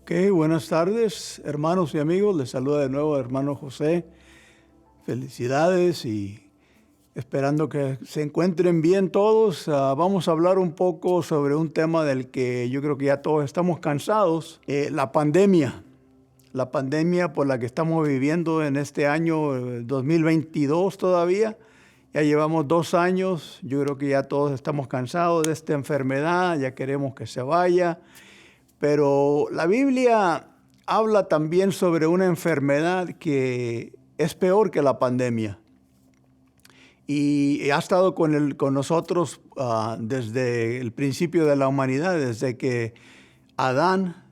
Ok, buenas tardes, hermanos y amigos. Les saluda de nuevo el hermano José. Felicidades y esperando que se encuentren bien todos. Vamos a hablar un poco sobre un tema del que yo creo que ya todos estamos cansados, la pandemia. La pandemia por la que estamos viviendo en este año 2022 todavía. Ya llevamos 2 años. Yo creo que ya todos estamos cansados de esta enfermedad, ya queremos que se vaya. Pero la Biblia habla también sobre una enfermedad que es peor que la pandemia. Y ha estado con nosotros desde el principio de la humanidad, desde que Adán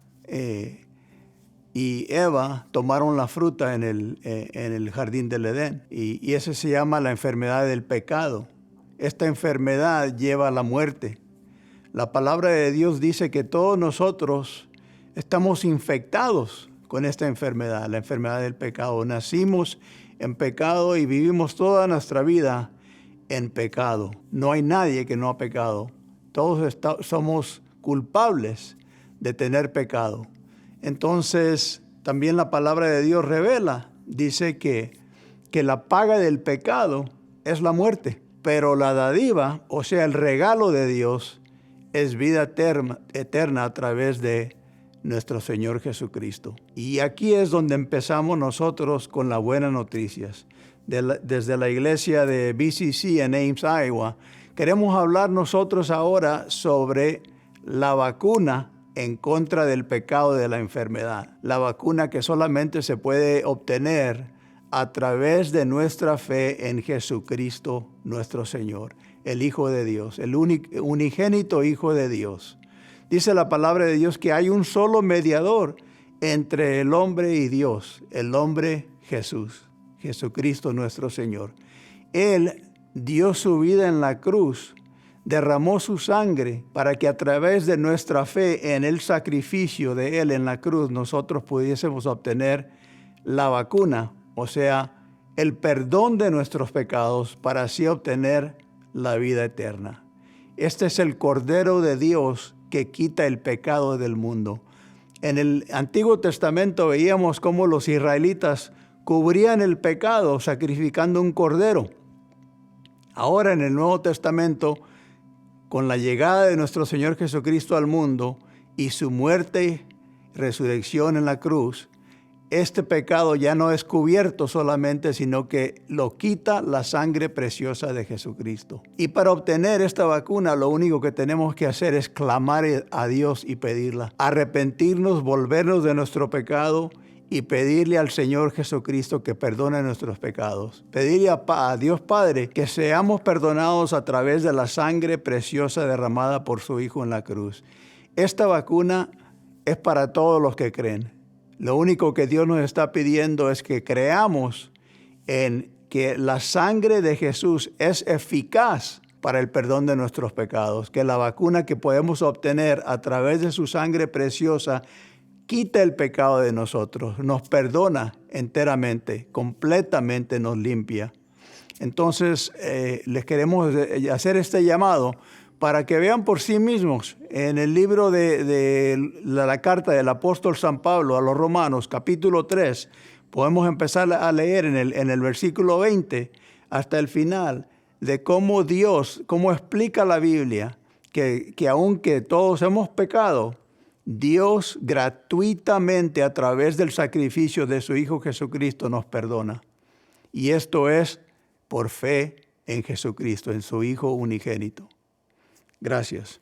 y Eva tomaron la fruta en el jardín del Edén. Y eso se llama la enfermedad del pecado. Esta enfermedad lleva a la muerte. La palabra de Dios dice que todos nosotros estamos infectados con esta enfermedad, la enfermedad del pecado. Nacimos en pecado y vivimos toda nuestra vida en pecado. No hay nadie que no ha pecado. Todos somos culpables de tener pecado. Entonces, también la palabra de Dios revela, dice que la paga del pecado es la muerte, pero la dádiva, o sea, el regalo de Dios, es vida eterna a través de nuestro Señor Jesucristo. Y aquí es donde empezamos nosotros con las buenas noticias. Desde la iglesia de BCC en Ames, Iowa, queremos hablar nosotros ahora sobre la vacuna en contra del pecado de la enfermedad. La vacuna que solamente se puede obtener a través de nuestra fe en Jesucristo nuestro Señor, el Hijo de Dios, el unigénito Hijo de Dios. Dice la palabra de Dios que hay un solo mediador entre el hombre y Dios, el hombre Jesús, Jesucristo nuestro Señor. Él dio su vida en la cruz, derramó su sangre para que a través de nuestra fe en el sacrificio de Él en la cruz nosotros pudiésemos obtener la vacuna, o sea, el perdón de nuestros pecados para así obtener la vida eterna. Este es el Cordero de Dios que quita el pecado del mundo. En el Antiguo Testamento veíamos cómo los israelitas cubrían el pecado sacrificando un cordero. Ahora en el Nuevo Testamento, con la llegada de nuestro Señor Jesucristo al mundo y su muerte y resurrección en la cruz, este pecado ya no es cubierto solamente, sino que lo quita la sangre preciosa de Jesucristo. Y para obtener esta vacuna, lo único que tenemos que hacer es clamar a Dios y pedirla. Arrepentirnos, volvernos de nuestro pecado y pedirle al Señor Jesucristo que perdone nuestros pecados. Pedirle a Dios Padre que seamos perdonados a través de la sangre preciosa derramada por su Hijo en la cruz. Esta vacuna es para todos los que creen. Lo único que Dios nos está pidiendo es que creamos en que la sangre de Jesús es eficaz para el perdón de nuestros pecados, que la vacuna que podemos obtener a través de su sangre preciosa quita el pecado de nosotros, nos perdona enteramente, completamente nos limpia. Entonces, les queremos hacer este llamado para que vean por sí mismos en el libro de la carta del apóstol San Pablo a los Romanos, capítulo 3, podemos empezar a leer en el versículo 20 hasta el final de cómo explica la Biblia que aunque todos hemos pecado, Dios gratuitamente a través del sacrificio de su Hijo Jesucristo nos perdona. Y esto es por fe en Jesucristo, en su Hijo unigénito. Gracias.